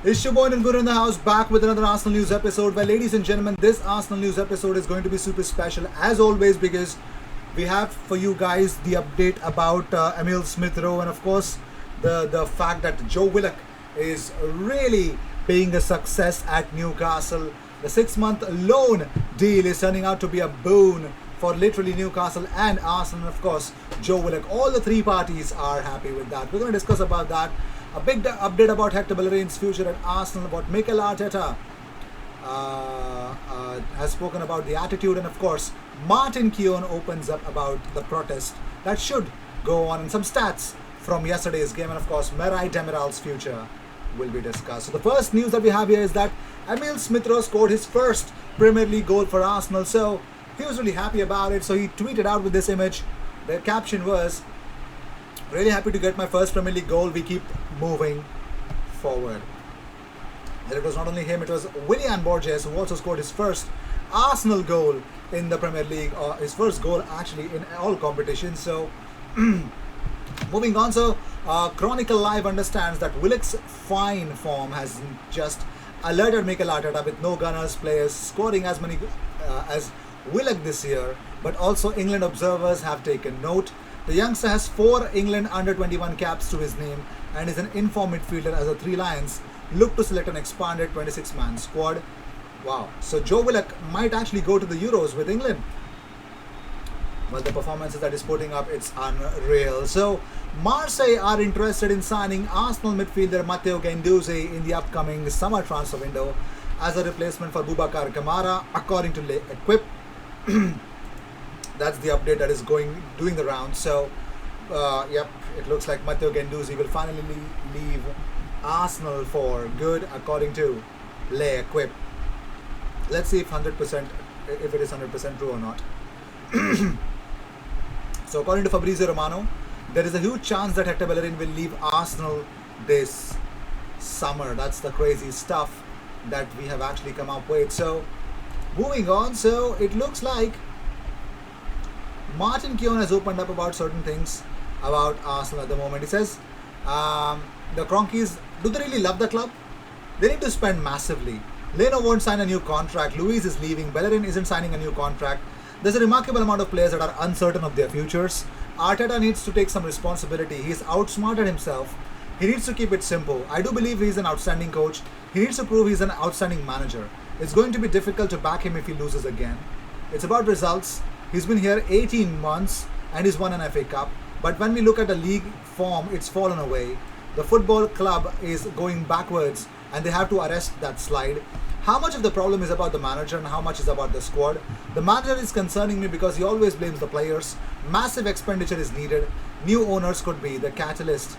It's your boy Nilguru in the house, back with another Arsenal News episode. Well, ladies and gentlemen, this Arsenal News episode is going to be super special as always because we have for you guys the update about Emil Smith Rowe and of course the fact that Joe Willock is really being a success at Newcastle. The 6-month loan deal is turning out to be a boon for literally Newcastle and Arsenal, and of course Joe Willock. All the three parties are happy with that. We're going to discuss about that. A big update about Hector Bellerin's future at Arsenal, about Mikel Arteta has spoken about the attitude, and of course Martin Keown opens up about the protest that should go on, and some stats from yesterday's game, and of course Merih Demiral's future will be discussed. So the first news that we have here is that Emil Smith Rowe scored his first Premier League goal for Arsenal, so he was really happy about it. So he tweeted out with this image. The caption was, "Really happy to get my first Premier League goal. We keep moving forward." And it was not only him, it was Willian Borges who also scored his first Arsenal goal in the Premier League, or his first goal actually in all competitions. So moving on, so Chronicle Live understands that Willock's fine form has just alerted Mikel Arteta, with no Gunners players scoring as many as Willock this year, but also England observers have taken note. The youngster has 4 England under-21 caps to his name and is an informed midfielder as the Three Lions look to select an expanded 26-man squad. Wow. So Joe Willock might actually go to the Euros with England. Well, the performances that he's putting up, it's unreal. So Marseille are interested in signing Arsenal midfielder Matteo Guendouzi in the upcoming summer transfer window as a replacement for Boubacar Kamara, according to Le Equipe. That's the update that is doing the round. So, yep, it looks like Matteo Guendouzi will finally leave Arsenal for good, according to Le Equipe. Let's see if it is 100% true or not. So, according to Fabrizio Romano, there is a huge chance that Hector Bellerin will leave Arsenal this summer. That's the crazy stuff that we have actually come up with. So, moving on, so it looks like Martin Keown has opened up about certain things about Arsenal at the moment. He says, the Cronkies, do they really love the club? They need to spend massively. Leno won't sign a new contract. Luiz is leaving. Bellerin isn't signing a new contract. There's a remarkable amount of players that are uncertain of their futures. Arteta needs to take some responsibility. He's outsmarted himself. He needs to keep it simple. I do believe he's an outstanding coach. He needs to prove he's an outstanding manager. It's going to be difficult to back him if he loses again. It's about results. He's been here 18 months and he's won an FA Cup. But when we look at the league form, it's fallen away. The football club is going backwards and they have to arrest that slide. How much of the problem is about the manager and how much is about the squad? The manager is concerning me because he always blames the players. Massive expenditure is needed. New owners could be the catalyst.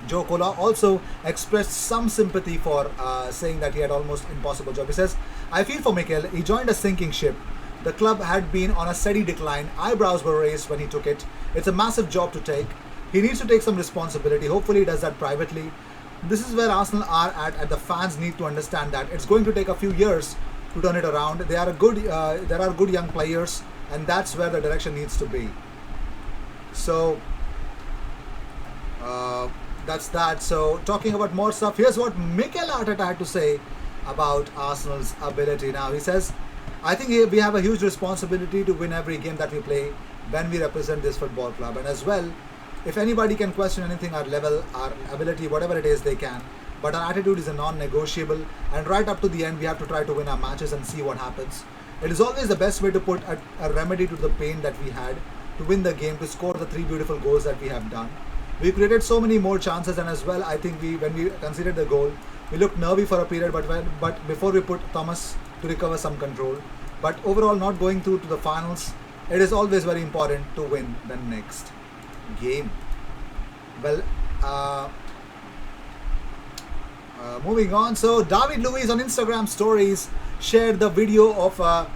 Joe Cola also expressed some sympathy for saying that he had almost impossible job. He says, "I feel for Mikel. He joined a sinking ship. The club had been on a steady decline. Eyebrows were raised when he took it. It's a massive job to take. He needs to take some responsibility. Hopefully he does that privately." This is where Arsenal are at, and the fans need to understand that it's going to take a few years to turn it around. There are good young players, and that's where the direction needs to be. So that's that. So talking about more stuff, here's what Mikel Arteta had to say about Arsenal's ability. Now he says, "I think we have a huge responsibility to win every game that we play when we represent this football club, and as well, if anybody can question anything, our level, our ability, whatever it is, they can. But our attitude is a non-negotiable, and right up to the end, we have to try to win our matches and see what happens. It is always the best way to put a remedy to the pain that we had, to win the game, to score the 3 beautiful goals that we have done. We created so many more chances, and as well, I think when we considered the goal, we looked nervy for a period, but before we put Thomas to recover some control. But overall, not going through to the finals, it is always very important to win the next game." Well, moving on, so David Luiz on Instagram stories shared the video of a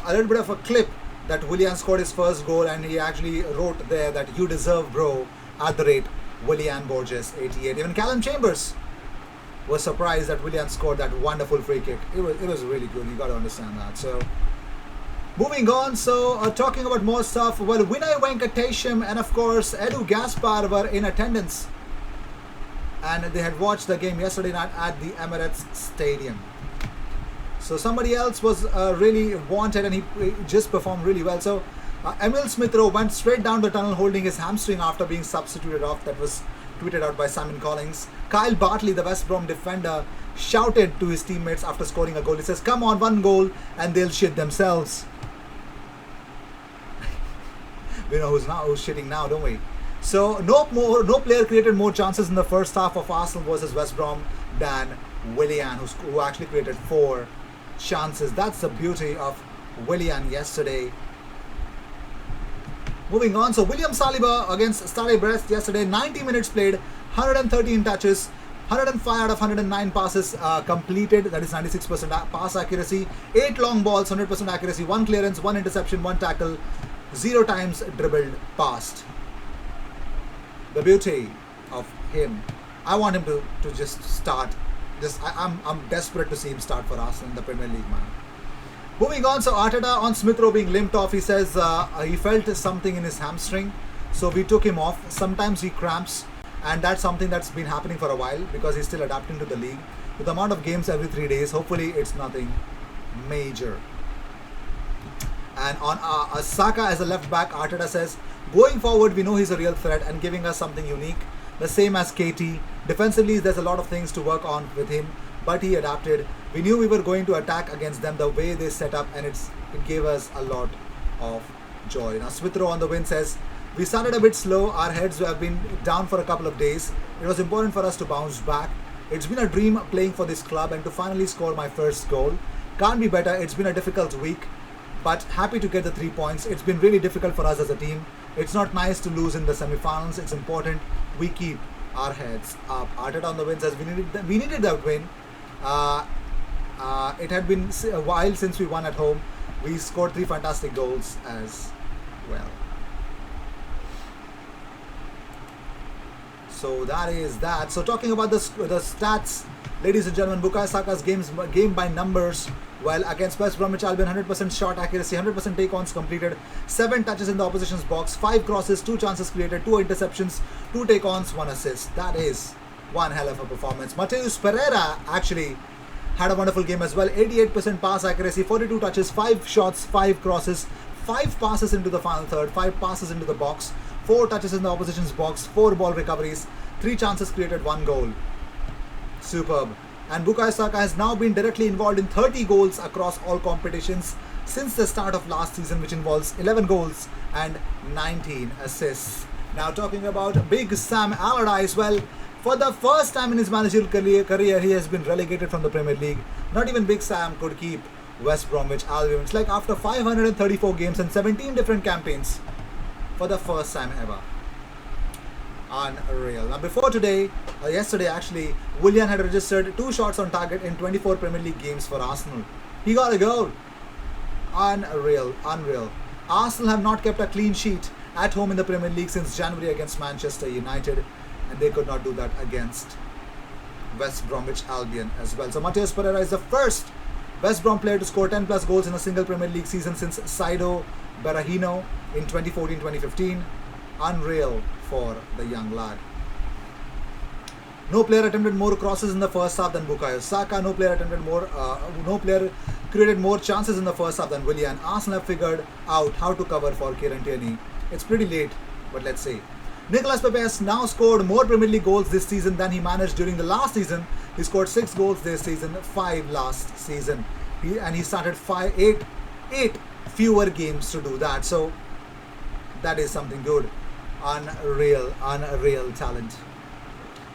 little bit of a clip that Willian scored his first goal, and he actually wrote there that "you deserve, bro," at the rate Willian Borges 88. Even Callum Chambers was surprised that Willian scored that wonderful free kick. It was really good. You got to understand that. So moving on, so talking about more stuff, well, Vinay Venkatesham and of course Edu Gaspar were in attendance and they had watched the game yesterday night at the Emirates Stadium. So somebody else was really wanted, and he just performed really well. So Emil Smith Rowe went straight down the tunnel holding his hamstring after being substituted off. That was tweeted out by Simon Collins. Kyle Bartley, the West Brom defender, shouted to his teammates after scoring a goal. He says, "Come on, one goal and they'll shit themselves." We know who's shitting now, don't we? So no player created more chances in the first half of Arsenal versus West Brom than Willian, who actually created 4 chances. That's the beauty of Willian yesterday. Moving on, so William Saliba against Stade Brest yesterday, 90 minutes played, 113 touches, 105 out of 109 passes completed, that is 96% pass accuracy, 8 long balls, 100% accuracy, 1 clearance, 1 interception, 1 tackle, 0 times dribbled past. The beauty of him. I want him to just start. I'm desperate to see him start for Arsenal in the Premier League, man. Moving on, so Arteta on Smith Rowe being limped off, he says he felt something in his hamstring, so we took him off. Sometimes he cramps, and that's something that's been happening for a while because he's still adapting to the league. With the amount of games every 3 days, hopefully it's nothing major. And on Saka as a left back, Arteta says, going forward, we know he's a real threat and giving us something unique. The same as KT. Defensively, there's a lot of things to work on with him, but he adapted. We knew we were going to attack against them the way they set up, and it gave us a lot of joy. Now, Smith Rowe on the win says, we started a bit slow. Our heads have been down for a couple of days. It was important for us to bounce back. It's been a dream playing for this club and to finally score my first goal. Can't be better. It's been a difficult week, but happy to get the 3 points. It's been really difficult for us as a team. It's not nice to lose in the semi-finals. It's important we keep our heads up. Arteta on the win says, we needed that win. It had been a while since we won at home. We scored 3 fantastic goals as well. So that is that. So talking about the stats, ladies and gentlemen, Bukayo Saka's game by numbers. Well, against West Bromwich Albion, 100% shot accuracy, 100% take-ons completed, 7 touches in the opposition's box, 5 crosses, 2 chances created, 2 interceptions, 2 take-ons, 1 assist. That is one hell of a performance. Mateus Pereira actually had a wonderful game as well. 88% pass accuracy, 42 touches, 5 shots, 5 crosses, 5 passes into the final third, 5 passes into the box, 4 touches in the opposition's box, 4 ball recoveries, 3 chances created, 1 goal. Superb. And Bukayo Saka has now been directly involved in 30 goals across all competitions since the start of last season, which involves 11 goals and 19 assists. Now talking about Big Sam Allardyce, well, for the first time in his managerial career, he has been relegated from the Premier League. Not even Big Sam could keep West Bromwich Albion. It's like after 534 games and 17 different campaigns, for the first time ever. Unreal. Now before yesterday actually, Willian had registered 2 shots on target in 24 Premier League games for Arsenal. He got a goal. Unreal. Arsenal have not kept a clean sheet at home in the Premier League since January against Manchester United, and they could not do that against West Bromwich Albion as well. So Mateus Pereira is the first West Brom player to score 10 plus goals in a single Premier League season since Saido Berahino in 2014-2015. Unreal for the young lad. No player attempted more crosses in the first half than Bukayo Saka. No player created more chances in the first half than Willian. Arsenal have figured out how to cover for Kieran Tierney. It's pretty late, but let's see. Nicolas Pepe has now scored more Premier League goals this season than he managed during the last season. He scored 6 goals this season, 5 last season. He started 8 fewer games to do that. So that is something good. Unreal talent.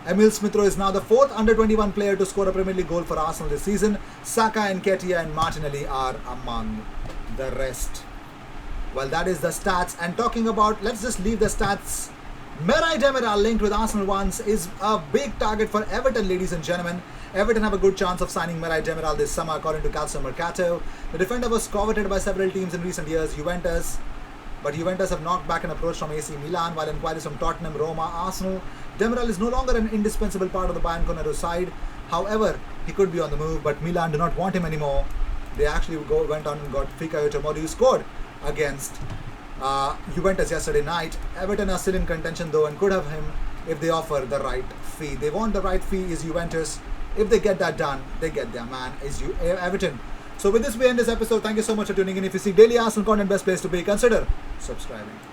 Emil Smith Rowe is now the 4th under-21 player to score a Premier League goal for Arsenal this season. Saka and Nketiah and Martinelli are among the rest. Well, that is the stats. And talking about, let's just leave the stats. Merih Demiral, linked with Arsenal once, is a big target for Everton, ladies and gentlemen. Everton have a good chance of signing Merih Demiral this summer, according to Calcio Mercato. The defender was coveted by several teams in recent years, but Juventus have knocked back an approach from AC Milan, while inquiries from Tottenham, Roma, Arsenal. Demiral is no longer an indispensable part of the Bayern Conero side. However, he could be on the move, but Milan do not want him anymore. They actually went on and got Fikayo Tomori, who scored against Juventus yesterday night. Everton are still in contention though and could have him if they offer the right fee. They want the right fee is Juventus. If they get that done, they get their man is Everton. So with this we end this episode. Thank you so much for tuning in. If you see daily Arsenal content, best place to be, consider subscribing.